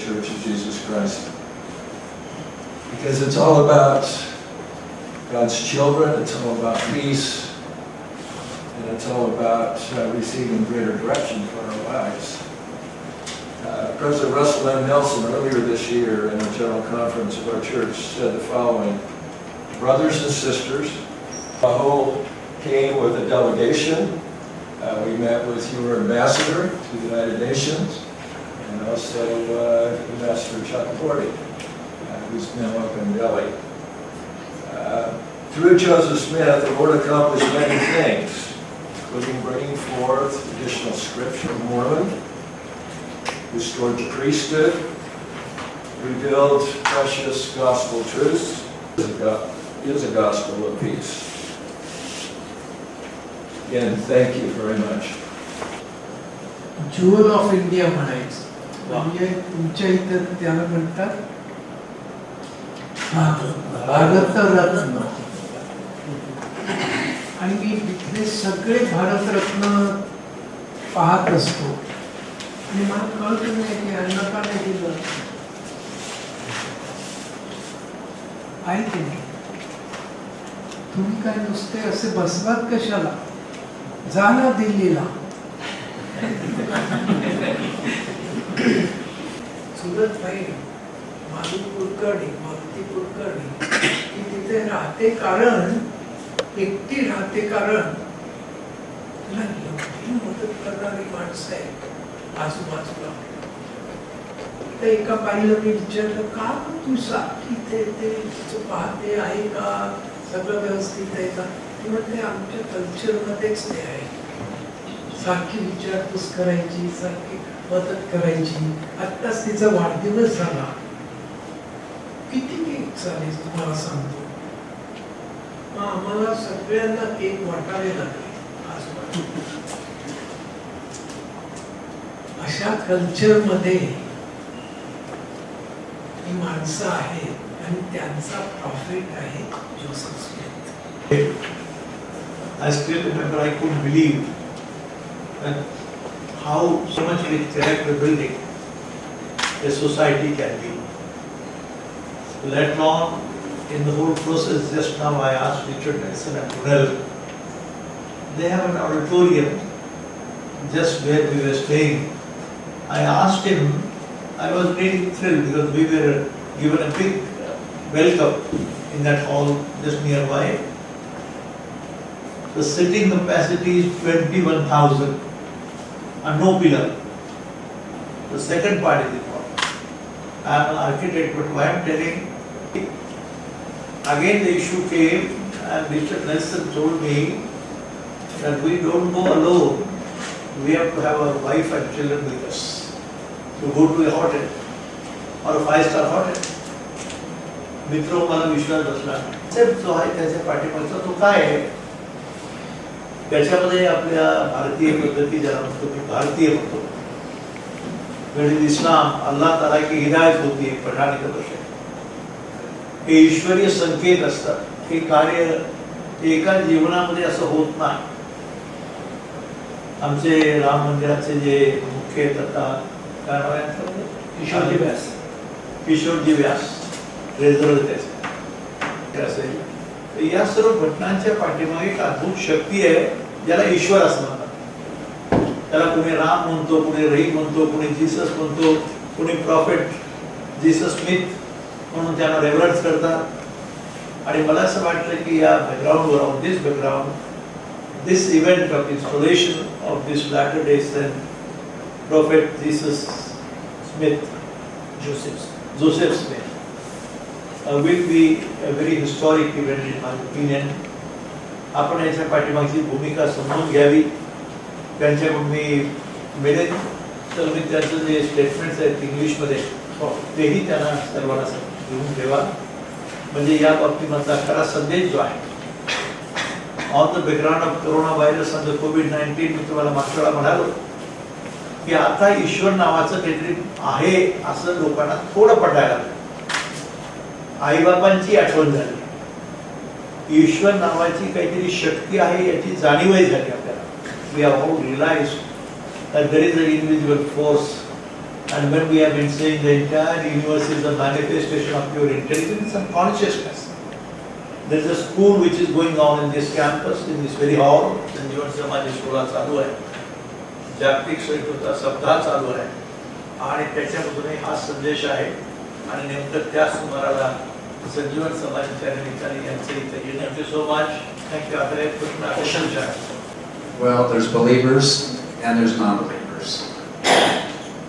Church of Jesus Christ. Because it's all about God's children, it's all about peace, and it's all about receiving greater direction for our lives. President Russell M. Nelson earlier this year in a general conference of our church said the following: brothers and sisters, Rahul came with a delegation. We met with your ambassador to the United Nations, and also Ambassador Chakraborty, who's now up in Delhi. Through Joseph Smith, the Lord accomplished many things, including bringing forth additional scripture from Mormon, restored the priesthood, revealed precious gospel truths, is a gospel of peace. Again, thank you very much. Jewel of India म्हणायचं म्हणजे तुमच्या इथे त्याला म्हणतात भारतरत्न. आणि मी इथले सगळे भारतरत्न पाहत असतो आणि मला कळत नाही की यांना का नाही दिलं. आहे की नाही? तुम्ही काय नुसते असे बसलात कशाला? जा ना दिल्लीला. सुरत भाई मालू कुलकर्णी की तिथे राहते कारण एकटी राहते कारण तुला एवढी मदत करणारी माणसं आहेत आजूबाजूला. तर एका बाईला मी विचारलं का तू सारखी ते तुझं पाहते आहे का, सगळं व्यवस्थित आहे का? ती म्हणते आमच्या कल्चरमध्येच ते आहे, सारखी विचारपूस करायची, सारखी मदत करायची. आत्ताच तिचा वाढदिवस झाला. किती केक चालेल तुम्हाला सांगतो. आम्हाला सगळ्यांना केक वाटावे लागले आजूबाजू. अशा कल्चरमध्ये ही माणसं आहेत आणि त्यांचा प्रॉफिट आहे Joseph Smith. I still remember I couldn't believe how so much with character building a society can be. Let alone in the whole process, just now I asked Richard Nelson and Brunel, they have an auditorium just where we were staying. I asked him, I was really thrilled because we were given a big welcome in that hall just nearby. The sitting capacity is 21,000 and no pillar. The second part is important. I am an architect, but why I am telling, again the issue came and Richard Nelson told me that we don't go alone. We have to have our wife and children with us to go to a hotel or a 5-star hotel. मित्रों मला विश्वास बसला. जो आहे त्याच्या पाठीमागचा तो काय आहे, त्याच्यामध्ये आपल्या भारतीय पद्धती ज्याला म्हणतो की भारतीय म्हणतो, म्हणजे इस्लाम अल्लाह ताला की हिदायत होती है, पठाण के वर्षे हे ईश्वरीय संकेत असतात. हे कार्य एका जीवनामध्ये असं होत नाही. आमचे राम मंदिराचे जे मुख्य आता काय नाव आहे, किशोरजी व्यास रेजर त्याचे असेल. या सर्व घटनांच्या पाठीमागे एक अद्भुत शक्ती आहे ज्याला ईश्वर असं म्हणतात. त्याला कुणी राम म्हणतो, कुणी रहीम म्हणतो, कुणी जीसस म्हणतो, कुणी प्रॉफेट जीसस स्मिथ म्हणून त्यांना रेफरन्स करतात. आणि मला असं वाटलं की या बॅकग्राऊंडवर, of this background, this event of installation of this Latter Day Saint prophet Jesus Smith, Joseph Smith will be a very historic event in my opinion. आपण याच्या पाठीमागची भूमिका समजून घ्यावी. त्यांच्याकडून मी मिळेल तर मी त्यांचं जे स्टेटमेंट्स आहेत इंग्लिशमध्ये तेही त्यांना सर्वांना घेऊन ठेवा. म्हणजे या बाबतीमधला खरा संदेश जो आहे, on the background of corona virus आणि कोविड-19, मी तुम्हाला मागच्या वेळा म्हणालो की आता ईश्वर नावाचं काहीतरी आहे असं लोकांना थोडं पटायला लागलं. आईबापांची आठवण झाली. ईश्वर नावाची काहीतरी शक्ती आहे याची जाणीवही झाली आपल्याला. We have all realised that there is an invisible force And when we have been saying the entire universe is a manifestation of your intelligence and consciousness, there is a school which is going on in this campus, in this very hall. संजीवन समाज school चालू आहे, जागतिक सहिष्णुता सप्ताह चालू आहे आणि त्याच्यामधूनही हा संदेश आहे. आणि नेमकं त्या सुमाराला संजीवन समाजाच्या निमित्ताने यांचं इथे येणं. Thank you so much. Thank you. आता एक प्रश्न असेल. Well, there's believers and there's non-believers.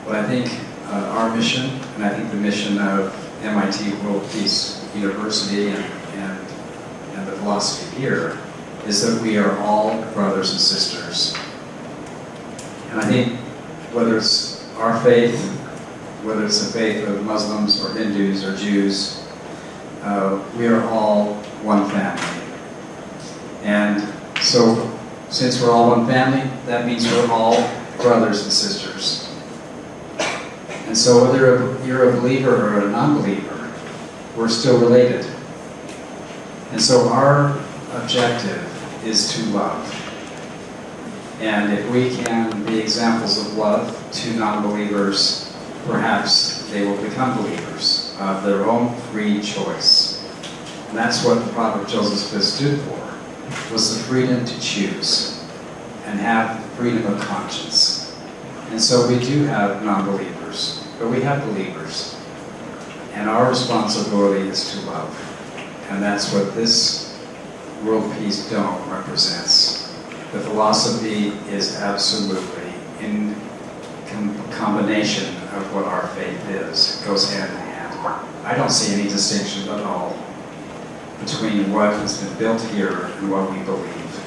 But I think our mission, and I think the mission of MIT World Peace University and the philosophy here, is that we are all brothers and sisters. And I think whether it's our faith, whether it's the faith of Muslims or Hindus or Jews, we are all one family. And so, since we're all one family, that means we're all brothers and sisters. And so whether you're a believer or a non-believer, we're still related. And so our objective is to love. And if we can be examples of love to non-believers, perhaps they will become believers of their own free choice. And that's what the Prophet Joseph Smith stood for, was the freedom to choose and have freedom of conscience. And so we do have non-believers, but we have believers. And our responsibility is to love. And that's what this World Peace Dome represents. The philosophy is absolutely in combination of what our faith is. It goes hand in hand. I don't see any distinction at all between what has been built here and what we believe.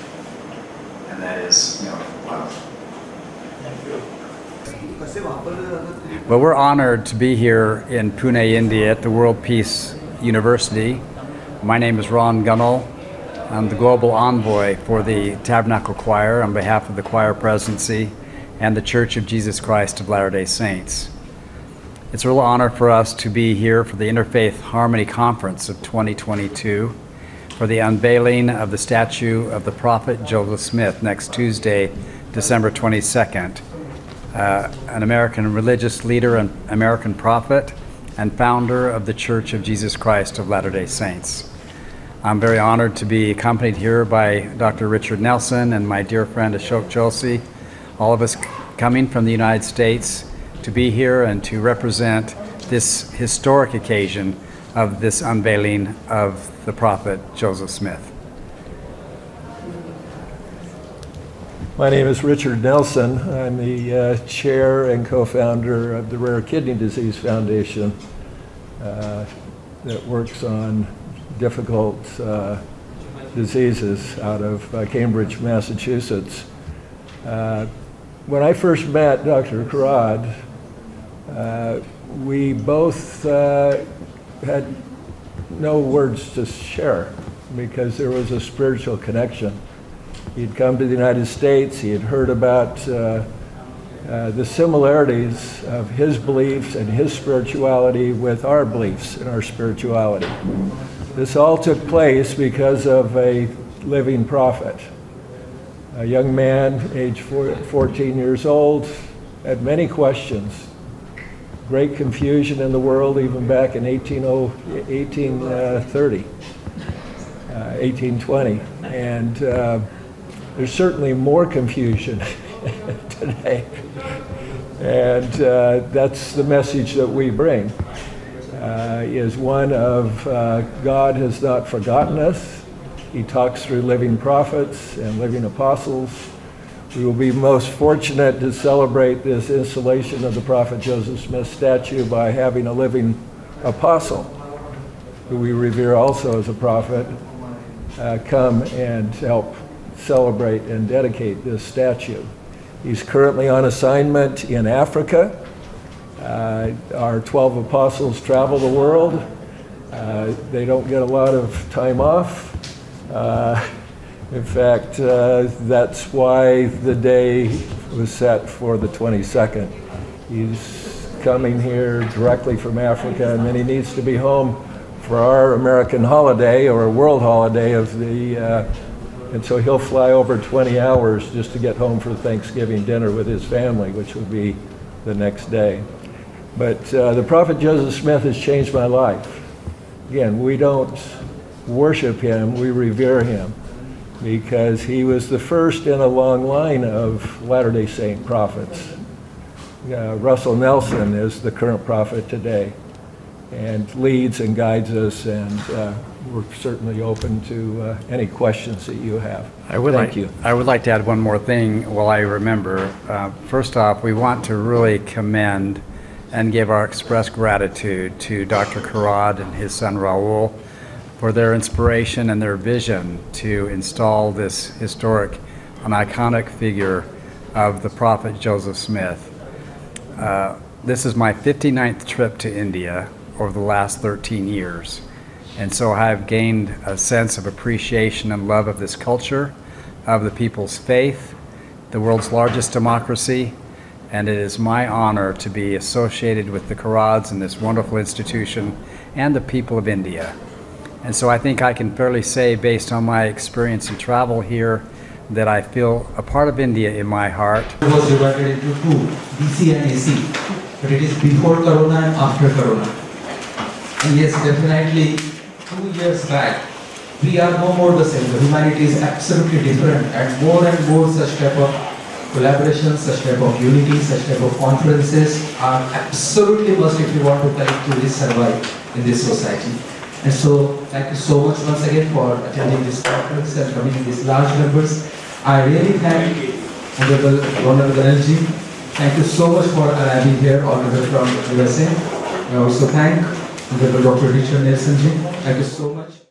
And that is, love. Thank you. Well, we're honored to be here in Pune, India at the World Peace University. My name is Ron Gunnell. I'm the global envoy for the Tabernacle Choir on behalf of the choir presidency and the Church of Jesus Christ of Latter-day Saints. It's a real honor for us to be here for the Interfaith Harmony Conference of 2022 for the unveiling of the statue of the prophet Joseph Smith next Tuesday, December 22nd. An American religious leader and American prophet and founder of the Church of Jesus Christ of Latter-day Saints. I'm very honored to be accompanied here by Dr. Richard Nelson and my dear friend Ashok Joshi, all of us coming from the United States to be here and to represent this historic occasion of this unveiling of the prophet Joseph Smith. My name is Richard Nelson. I'm the chair and co-founder of the Rare Kidney Disease Foundation that works on difficult diseases out of Cambridge, Massachusetts. When I first met Dr. Karad, we both had no words to share because there was a spiritual connection. He'd come to the United States, he had heard about the similarities of his beliefs and his spirituality with our beliefs and our spirituality. This all took place because of a living prophet. A young man, age 14 years old, had many questions. Great confusion in the world even back in 1820. And there's certainly more confusion today. And that's the message that we bring, is one of God has not forgotten us. He talks through living prophets and living apostles. We will be most fortunate to celebrate this installation of the prophet Joseph Smith statue by having a living apostle, who we revere also as a prophet, come and help celebrate and dedicate this statue. He's currently on assignment in Africa. Our 12 apostles travel the world. They don't get a lot of time off. In fact, that's why the day was set for the 22nd. He's coming here directly from Africa, and then he needs to be home for our American holiday or world holiday of the, and so he'll fly over 20 hours just to get home for Thanksgiving dinner with his family, which will be the next day. But the prophet Joseph Smith has changed my life. Again, we don't worship him, we revere him, because he was the first in a long line of Latter-day Saint prophets. Russell Nelson is the current prophet today, and leads and guides us, and we're certainly open to any questions that you have. Thank you. I would like to add one more thing while I remember. First off, we want to really commend and give our express gratitude to Dr. Karad and his son Raul for their inspiration and their vision to install this historic and iconic figure of the prophet Joseph Smith. This is my 59th trip to India over the last 13 years. And so I've gained a sense of appreciation and love of this culture, of the people's faith, the world's largest democracy, and it is my honor to be associated with the Karads in this wonderful institution and the people of India. And so I think I can fairly say, based on my experience and travel here, that I feel a part of India in my heart. It was divided into two, DC and AC, but it is before Corona and after Corona. And yes, definitely 2 years back, we are no more the same. The humanity is absolutely different, and more such type of collaboration, such type of unity, such type of conferences are absolutely must if you want to collectively survive in this society. And so, thank you so much once again for attending this conference and coming in these large numbers. I really thank Honorable Ganesh. Thank you so much for arriving here, Honorable from USA. I also thank Honorable Dr. Richard Nelson. Thank you so much.